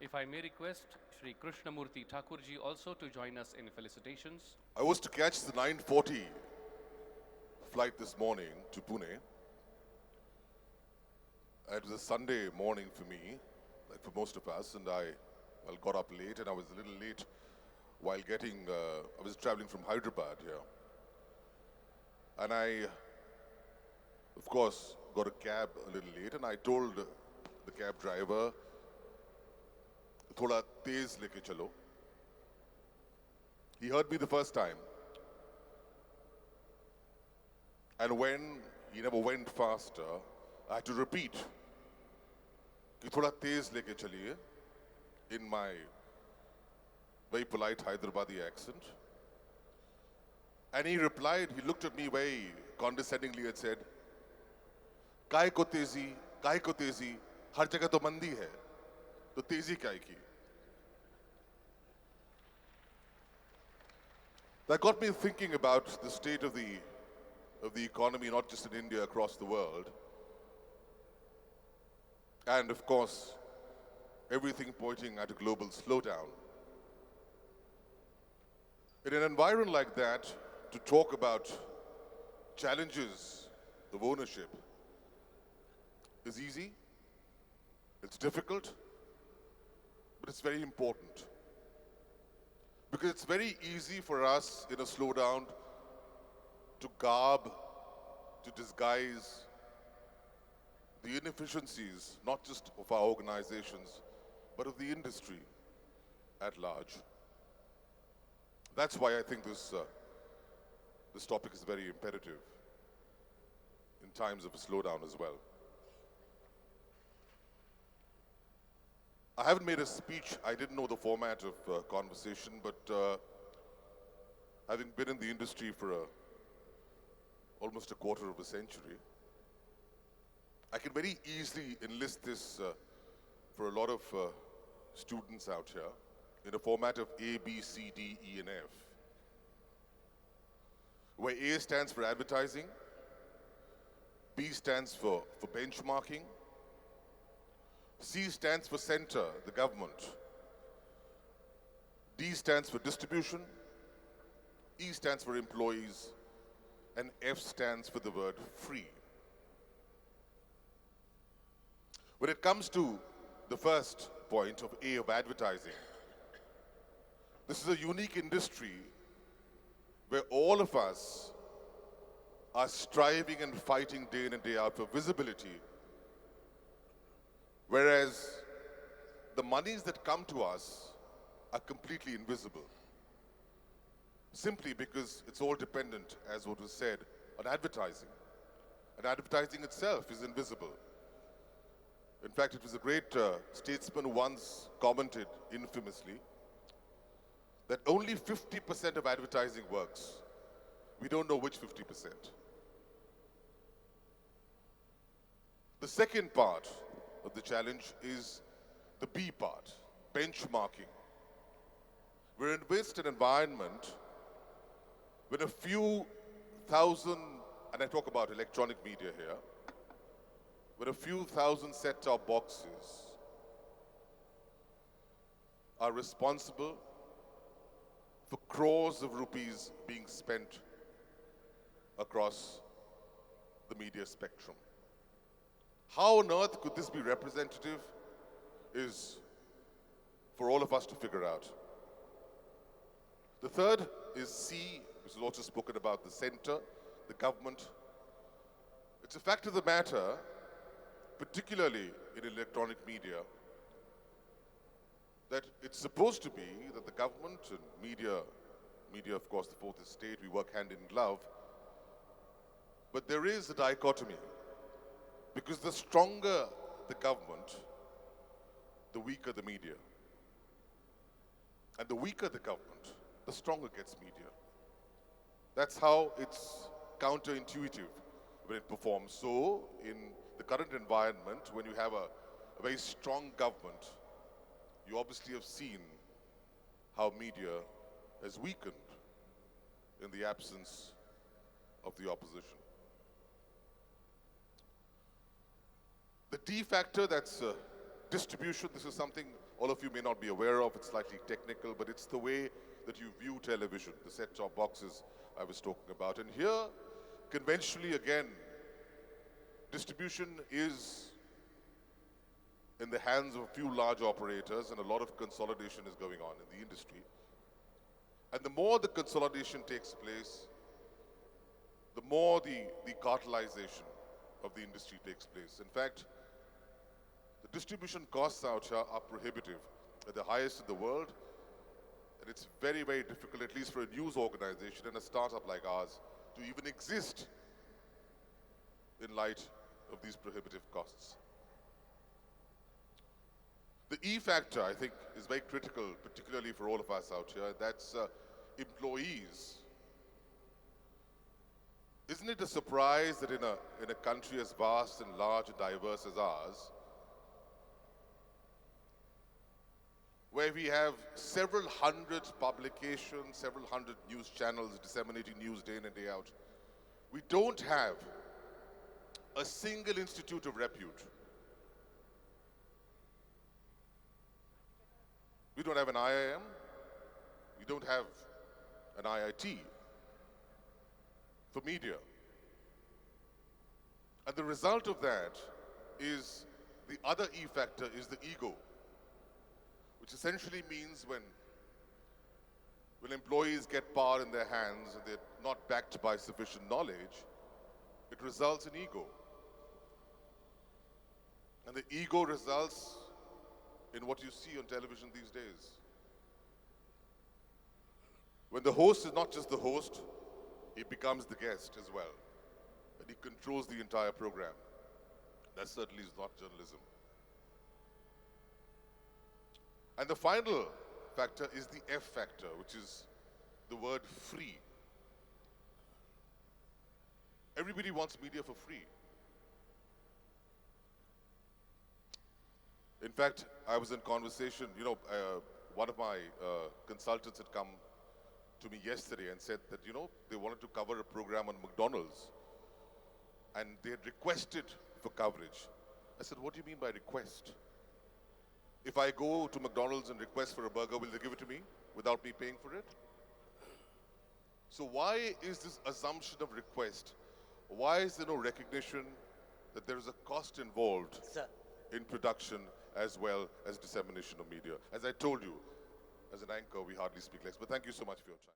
If I may request Shri Krishnamurti Thakurji also to join us in felicitations. I was to catch the 9:40 flight this morning to Pune. It was a Sunday morning for me, like for most of us, and I got up late, and I was a little late while I was traveling from Hyderabad here. And I, of course, got a cab a little late, and I told the cab driver, "Thoda tez leke chalo." He heard me the first time. And when he never went faster, I had to repeat, "Ki thoda tez leke chaliye," in my very polite Hyderabadi accent. And he replied, he looked at me very condescendingly and said, "Kai ko tezi, har jagah to mandi hai, to tezi kai ki?" That got me thinking about the state of the economy, not just in India, across the world. And of course, everything pointing at a global slowdown. In an environment like that, to talk about challenges of ownership is easy, it's difficult, but it's very important. Because it's very easy for us in a slowdown to garb, to disguise the inefficiencies, not just of our organizations, but of the industry at large. That's why I think this topic is very imperative in times of a slowdown as well. I haven't made a speech. I didn't know the format of conversation, but having been in the industry for almost a quarter of a century, I can very easily enlist this for a lot of students out here in a format of A, B, C, D, E, and F, where A stands for advertising, B stands for benchmarking, C stands for center, the government, D stands for distribution, E stands for employees, and F stands for the word free. When it comes to the first point of A, of advertising, this is a unique industry where all of us are striving and fighting day in and day out for visibility, whereas the monies that come to us are completely invisible, simply because it's all dependent, as what was said, on advertising. And advertising itself is invisible. In fact, it was a great statesman who once commented infamously that only 50% of advertising works. We don't know which 50%. The second part of the challenge is the B part, benchmarking. We're in an environment when a few thousand, and I talk about electronic media here, when a few thousand set-top boxes are responsible for crores of rupees being spent across the media spectrum. How on earth could this be representative is for all of us to figure out. The third is C, which is also spoken about, the center, the government. It's a fact of the matter, particularly in electronic media, that it's supposed to be that the government and media of course the fourth estate, we work hand in glove, but there is a dichotomy, because the stronger the government, the weaker the media. And the weaker the government, the stronger gets media. That's how it's counterintuitive when it performs. So in the current environment, when you have a very strong government, you obviously have seen how media has weakened in the absence of the opposition. The D factor, that's distribution. This is something all of you may not be aware of. It's slightly technical, but it's the way that you view television, the set-top boxes I was talking about. And here, conventionally, again, distribution is in the hands of a few large operators, and a lot of consolidation is going on in the industry. And the more the consolidation takes place, the more the cartelization of the industry takes place. In fact, the distribution costs out here are prohibitive, at the highest in the world, and it's very, very difficult, at least for a news organization and a startup like ours, to even exist in light of these prohibitive costs. The E factor, I think, is very critical, particularly for all of us out here. That's employees. Isn't it a surprise that in a country as vast and large and diverse as ours, where we have several hundred publications, several hundred news channels disseminating news day in and day out, we don't have a single institute of repute. We don't have an IIM. We don't have an IIT for media. And the result of that is the other E factor is the ego, which essentially means when employees get power in their hands and they're not backed by sufficient knowledge, it results in ego. And the ego results in what you see on television these days. When the host is not just the host, he becomes the guest as well. And he controls the entire program. That certainly is not journalism. And the final factor is the F factor, which is the word free. Everybody wants media for free. In fact, I was in conversation, one of my consultants had come to me yesterday and said that, they wanted to cover a program on McDonald's. And they had requested for coverage. I said, what do you mean by request? If I go to McDonald's and request for a burger, will they give it to me without me paying for it? So why is this assumption of request? Why is there no recognition that there is a cost involved in production as well as dissemination of media? As I told you, as an anchor, we hardly speak less. But thank you so much for your time.